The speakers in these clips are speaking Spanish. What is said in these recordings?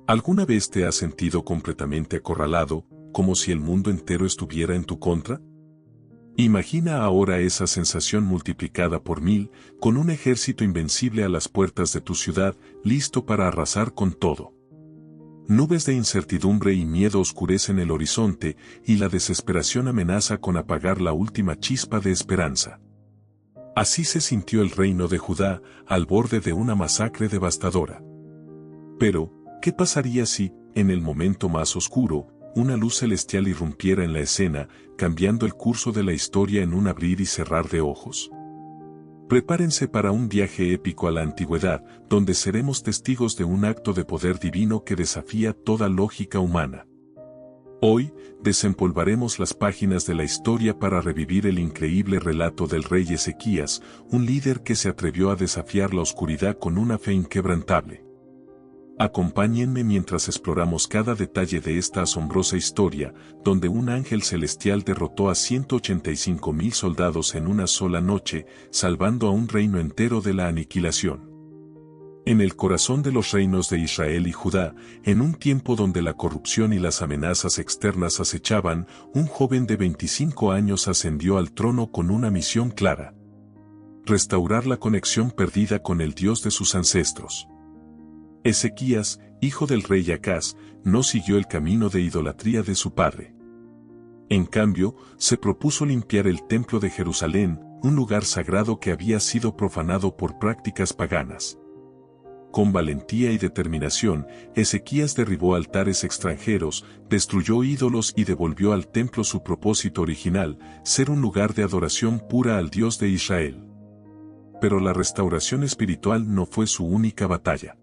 ¿Alguna vez te has sentido completamente acorralado, como si el mundo entero estuviera en tu contra? Imagina ahora esa sensación multiplicada por 1000, con un ejército invencible a las puertas de tu ciudad, listo para arrasar con todo. Nubes de incertidumbre y miedo oscurecen el horizonte, y la desesperación amenaza con apagar la última chispa de esperanza. Así se sintió el reino de Judá, al borde de una masacre devastadora. Pero, ¿qué pasaría si, en el momento más oscuro, una luz celestial irrumpiera en la escena, cambiando el curso de la historia en un abrir y cerrar de ojos? Prepárense para un viaje épico a la antigüedad, donde seremos testigos de un acto de poder divino que desafía toda lógica humana. Hoy, desempolvaremos las páginas de la historia para revivir el increíble relato del rey Ezequías, un líder que se atrevió a desafiar la oscuridad con una fe inquebrantable. Acompáñenme mientras exploramos cada detalle de esta asombrosa historia, donde un ángel celestial derrotó a 185,000 soldados en una sola noche, salvando a un reino entero de la aniquilación. En el corazón de los reinos de Israel y Judá, en un tiempo donde la corrupción y las amenazas externas acechaban, un joven de 25 años ascendió al trono con una misión clara: restaurar la conexión perdida con el Dios de sus ancestros. Ezequías, hijo del rey Acaz, no siguió el camino de idolatría de su padre. En cambio, se propuso limpiar el templo de Jerusalén, un lugar sagrado que había sido profanado por prácticas paganas. Con valentía y determinación, Ezequías derribó altares extranjeros, destruyó ídolos y devolvió al templo su propósito original, ser un lugar de adoración pura al Dios de Israel. Pero la restauración espiritual no fue su única batalla.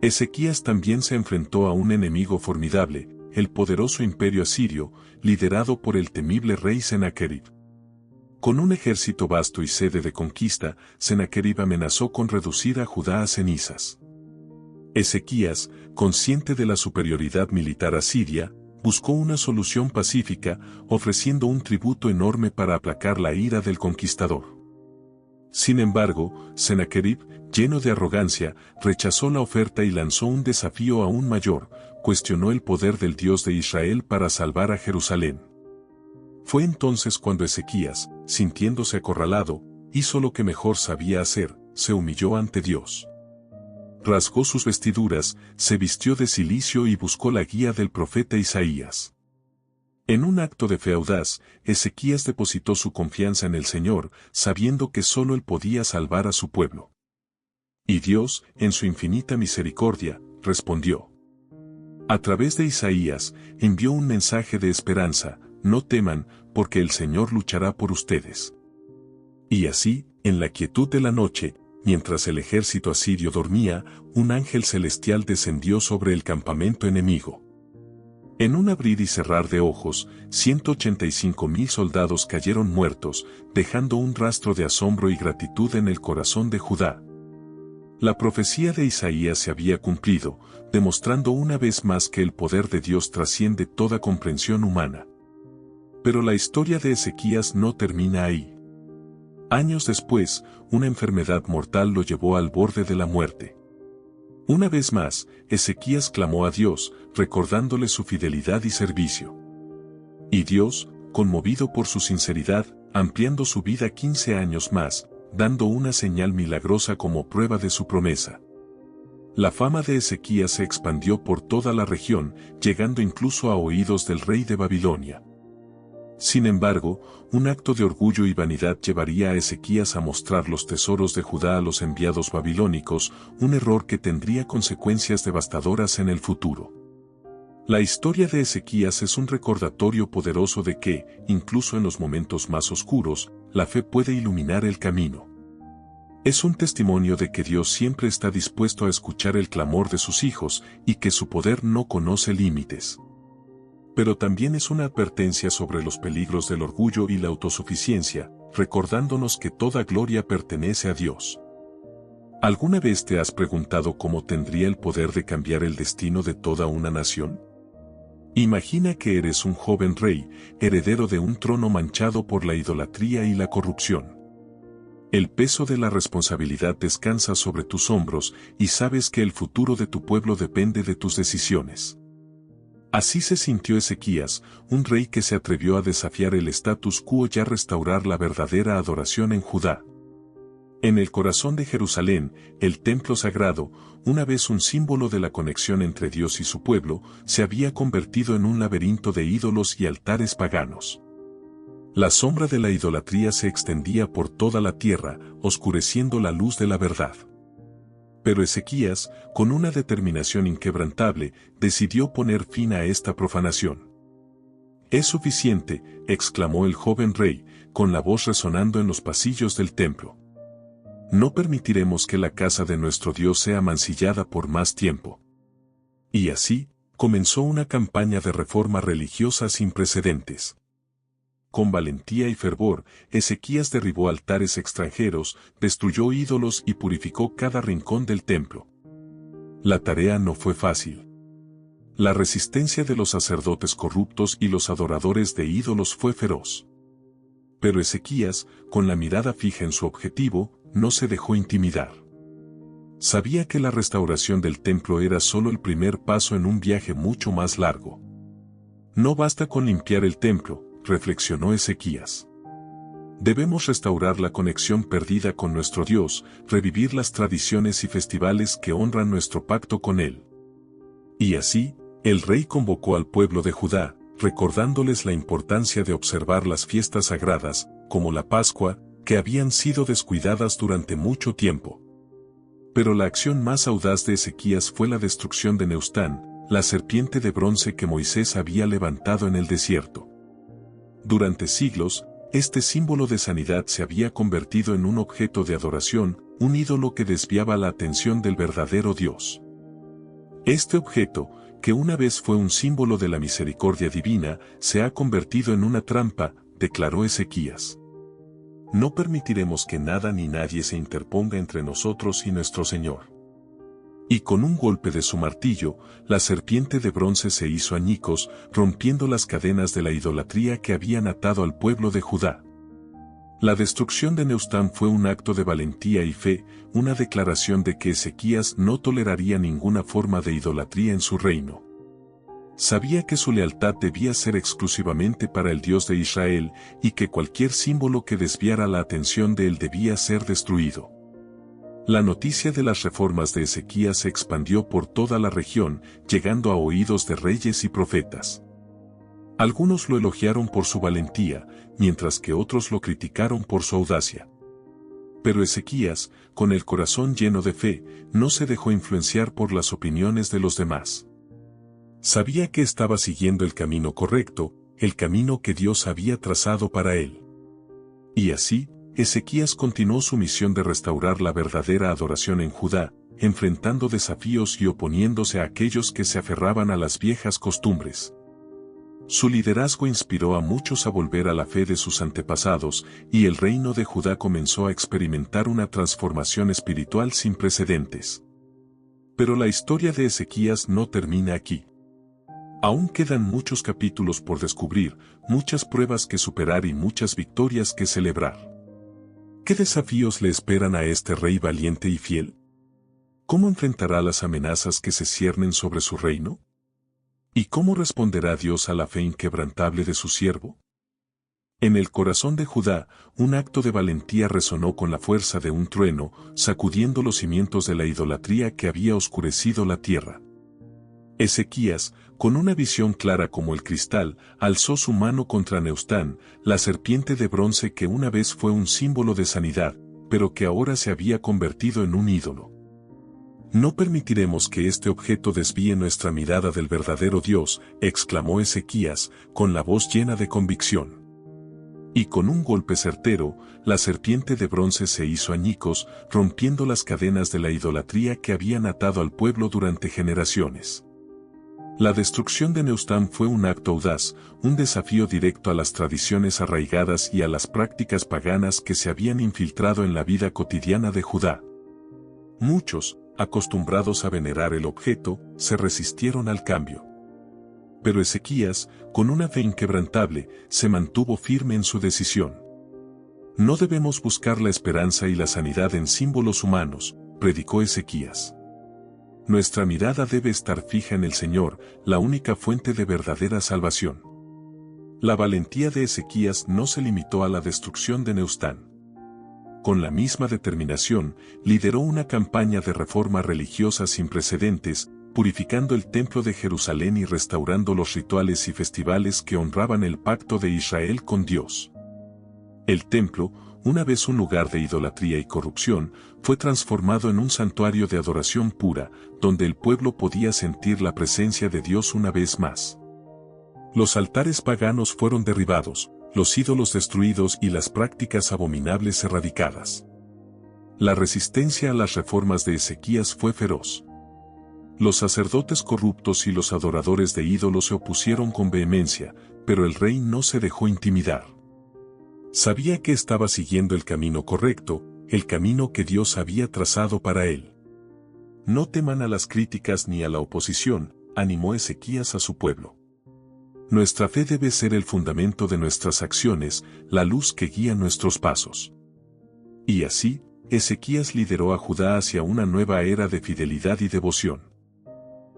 Ezequías también se enfrentó a un enemigo formidable, el poderoso imperio asirio, liderado por el temible rey Sennacherib. Con un ejército vasto y sede de conquista, Sennacherib amenazó con reducir a Judá a cenizas. Ezequías, consciente de la superioridad militar asiria, buscó una solución pacífica, ofreciendo un tributo enorme para aplacar la ira del conquistador. Sin embargo, Sennacherib, lleno de arrogancia, rechazó la oferta y lanzó un desafío aún mayor: cuestionó el poder del Dios de Israel para salvar a Jerusalén. Fue entonces cuando Ezequías, sintiéndose acorralado, hizo lo que mejor sabía hacer: se humilló ante Dios. Rasgó sus vestiduras, se vistió de cilicio y buscó la guía del profeta Isaías. En un acto de fe audaz, Ezequías depositó su confianza en el Señor, sabiendo que solo Él podía salvar a su pueblo. Y Dios, en su infinita misericordia, respondió. A través de Isaías, envió un mensaje de esperanza: no teman, porque el Señor luchará por ustedes. Y así, en la quietud de la noche, mientras el ejército asirio dormía, un ángel celestial descendió sobre el campamento enemigo. En un abrir y cerrar de ojos, 185,000 soldados cayeron muertos, dejando un rastro de asombro y gratitud en el corazón de Judá. La profecía de Isaías se había cumplido, demostrando una vez más que el poder de Dios trasciende toda comprensión humana. Pero la historia de Ezequías no termina ahí. Años después, una enfermedad mortal lo llevó al borde de la muerte. Una vez más, Ezequías clamó a Dios, recordándole su fidelidad y servicio. Y Dios, conmovido por su sinceridad, ampliando su vida 15 años más, dando una señal milagrosa como prueba de su promesa. La fama de Ezequías se expandió por toda la región, llegando incluso a oídos del rey de Babilonia. Sin embargo, un acto de orgullo y vanidad llevaría a Ezequías a mostrar los tesoros de Judá a los enviados babilónicos, un error que tendría consecuencias devastadoras en el futuro. La historia de Ezequías es un recordatorio poderoso de que, incluso en los momentos más oscuros, la fe puede iluminar el camino. Es un testimonio de que Dios siempre está dispuesto a escuchar el clamor de sus hijos y que su poder no conoce límites. Pero también es una advertencia sobre los peligros del orgullo y la autosuficiencia, recordándonos que toda gloria pertenece a Dios. ¿Alguna vez te has preguntado cómo tendría el poder de cambiar el destino de toda una nación? Imagina que eres un joven rey, heredero de un trono manchado por la idolatría y la corrupción. El peso de la responsabilidad descansa sobre tus hombros y sabes que el futuro de tu pueblo depende de tus decisiones. Así se sintió Ezequías, un rey que se atrevió a desafiar el status quo y a restaurar la verdadera adoración en Judá. En el corazón de Jerusalén, el templo sagrado, una vez un símbolo de la conexión entre Dios y su pueblo, se había convertido en un laberinto de ídolos y altares paganos. La sombra de la idolatría se extendía por toda la tierra, oscureciendo la luz de la verdad. Pero Ezequías, con una determinación inquebrantable, decidió poner fin a esta profanación. «Es suficiente», exclamó el joven rey, con la voz resonando en los pasillos del templo. «No permitiremos que la casa de nuestro Dios sea mancillada por más tiempo». Y así, comenzó una campaña de reforma religiosa sin precedentes. Con valentía y fervor, Ezequías derribó altares extranjeros, destruyó ídolos y purificó cada rincón del templo. La tarea no fue fácil. La resistencia de los sacerdotes corruptos y los adoradores de ídolos fue feroz. Pero Ezequías, con la mirada fija en su objetivo, no se dejó intimidar. Sabía que la restauración del templo era solo el primer paso en un viaje mucho más largo. No basta con limpiar el templo, reflexionó Ezequías. Debemos restaurar la conexión perdida con nuestro Dios, revivir las tradiciones y festivales que honran nuestro pacto con Él. Y así, el rey convocó al pueblo de Judá, recordándoles la importancia de observar las fiestas sagradas, como la Pascua, que habían sido descuidadas durante mucho tiempo. Pero la acción más audaz de Ezequías fue la destrucción de Neustán, la serpiente de bronce que Moisés había levantado en el desierto. Durante siglos, este símbolo de sanidad se había convertido en un objeto de adoración, un ídolo que desviaba la atención del verdadero Dios. Este objeto, que una vez fue un símbolo de la misericordia divina, se ha convertido en una trampa, declaró Ezequías. No permitiremos que nada ni nadie se interponga entre nosotros y nuestro Señor. Y con un golpe de su martillo, la serpiente de bronce se hizo añicos, rompiendo las cadenas de la idolatría que habían atado al pueblo de Judá. La destrucción de Neustán fue un acto de valentía y fe, una declaración de que Ezequías no toleraría ninguna forma de idolatría en su reino. Sabía que su lealtad debía ser exclusivamente para el Dios de Israel y que cualquier símbolo que desviara la atención de él debía ser destruido. La noticia de las reformas de Ezequías se expandió por toda la región, llegando a oídos de reyes y profetas. Algunos lo elogiaron por su valentía, mientras que otros lo criticaron por su audacia. Pero Ezequías, con el corazón lleno de fe, no se dejó influenciar por las opiniones de los demás. Sabía que estaba siguiendo el camino correcto, el camino que Dios había trazado para él. Y así, Ezequías continuó su misión de restaurar la verdadera adoración en Judá, enfrentando desafíos y oponiéndose a aquellos que se aferraban a las viejas costumbres. Su liderazgo inspiró a muchos a volver a la fe de sus antepasados, y el reino de Judá comenzó a experimentar una transformación espiritual sin precedentes. Pero la historia de Ezequías no termina aquí. Aún quedan muchos capítulos por descubrir, muchas pruebas que superar y muchas victorias que celebrar. ¿Qué desafíos le esperan a este rey valiente y fiel? ¿Cómo enfrentará las amenazas que se ciernen sobre su reino? ¿Y cómo responderá Dios a la fe inquebrantable de su siervo? En el corazón de Judá, un acto de valentía resonó con la fuerza de un trueno, sacudiendo los cimientos de la idolatría que había oscurecido la tierra. Ezequías, con una visión clara como el cristal, alzó su mano contra Neustán, la serpiente de bronce que una vez fue un símbolo de sanidad, pero que ahora se había convertido en un ídolo. No permitiremos que este objeto desvíe nuestra mirada del verdadero Dios, exclamó Ezequías, con la voz llena de convicción. Y con un golpe certero, la serpiente de bronce se hizo añicos, rompiendo las cadenas de la idolatría que habían atado al pueblo durante generaciones. La destrucción de Neustán fue un acto audaz, un desafío directo a las tradiciones arraigadas y a las prácticas paganas que se habían infiltrado en la vida cotidiana de Judá. Muchos, acostumbrados a venerar el objeto, se resistieron al cambio. Pero Ezequías, con una fe inquebrantable, se mantuvo firme en su decisión. No debemos buscar la esperanza y la sanidad en símbolos humanos, predicó Ezequías. Nuestra mirada debe estar fija en el Señor, la única fuente de verdadera salvación. La valentía de Ezequías no se limitó a la destrucción de Nehushtan. Con la misma determinación, lideró una campaña de reforma religiosa sin precedentes, purificando el templo de Jerusalén y restaurando los rituales y festivales que honraban el pacto de Israel con Dios. El templo, una vez un lugar de idolatría y corrupción, fue transformado en un santuario de adoración pura, donde el pueblo podía sentir la presencia de Dios una vez más. Los altares paganos fueron derribados, los ídolos destruidos y las prácticas abominables erradicadas. La resistencia a las reformas de Ezequías fue feroz. Los sacerdotes corruptos y los adoradores de ídolos se opusieron con vehemencia, pero el rey no se dejó intimidar. Sabía que estaba siguiendo el camino correcto, el camino que Dios había trazado para él. No teman a las críticas ni a la oposición, animó Ezequías a su pueblo. Nuestra fe debe ser el fundamento de nuestras acciones, la luz que guía nuestros pasos. Y así, Ezequías lideró a Judá hacia una nueva era de fidelidad y devoción.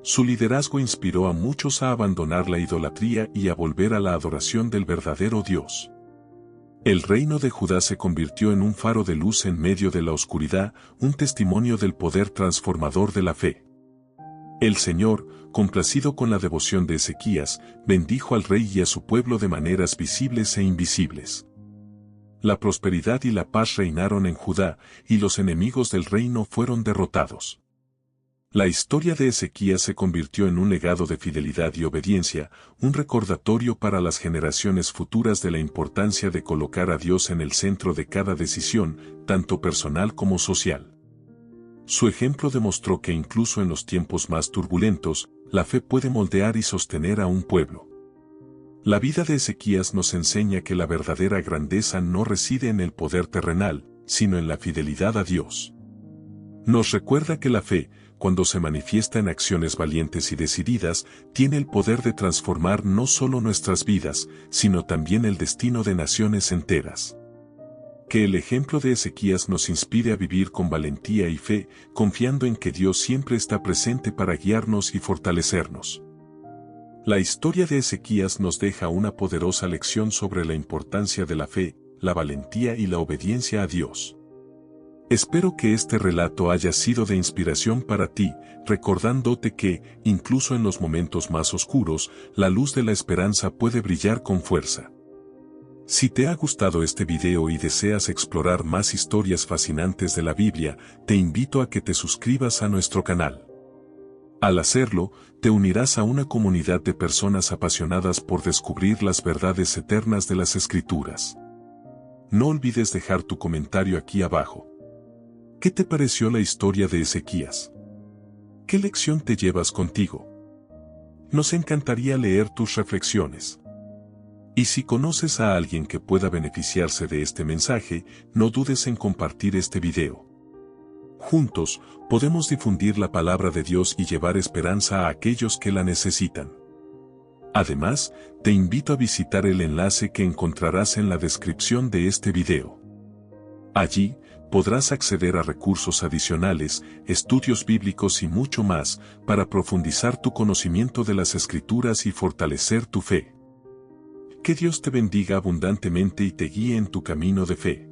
Su liderazgo inspiró a muchos a abandonar la idolatría y a volver a la adoración del verdadero Dios. El reino de Judá se convirtió en un faro de luz en medio de la oscuridad, un testimonio del poder transformador de la fe. El Señor, complacido con la devoción de Ezequías, bendijo al rey y a su pueblo de maneras visibles e invisibles. La prosperidad y la paz reinaron en Judá, y los enemigos del reino fueron derrotados. La historia de Ezequías se convirtió en un legado de fidelidad y obediencia, un recordatorio para las generaciones futuras de la importancia de colocar a Dios en el centro de cada decisión, tanto personal como social. Su ejemplo demostró que incluso en los tiempos más turbulentos, la fe puede moldear y sostener a un pueblo. La vida de Ezequías nos enseña que la verdadera grandeza no reside en el poder terrenal, sino en la fidelidad a Dios. Nos recuerda que la fe, cuando se manifiesta en acciones valientes y decididas, tiene el poder de transformar no solo nuestras vidas, sino también el destino de naciones enteras. Que el ejemplo de Ezequías nos inspire a vivir con valentía y fe, confiando en que Dios siempre está presente para guiarnos y fortalecernos. La historia de Ezequías nos deja una poderosa lección sobre la importancia de la fe, la valentía y la obediencia a Dios. Espero que este relato haya sido de inspiración para ti, recordándote que, incluso en los momentos más oscuros, la luz de la esperanza puede brillar con fuerza. Si te ha gustado este video y deseas explorar más historias fascinantes de la Biblia, te invito a que te suscribas a nuestro canal. Al hacerlo, te unirás a una comunidad de personas apasionadas por descubrir las verdades eternas de las Escrituras. No olvides dejar tu comentario aquí abajo. ¿Qué te pareció la historia de Ezequías? ¿Qué lección te llevas contigo? Nos encantaría leer tus reflexiones. Y si conoces a alguien que pueda beneficiarse de este mensaje, no dudes en compartir este video. Juntos, podemos difundir la palabra de Dios y llevar esperanza a aquellos que la necesitan. Además, te invito a visitar el enlace que encontrarás en la descripción de este video. Allí, podrás acceder a recursos adicionales, estudios bíblicos y mucho más, para profundizar tu conocimiento de las Escrituras y fortalecer tu fe. Que Dios te bendiga abundantemente y te guíe en tu camino de fe.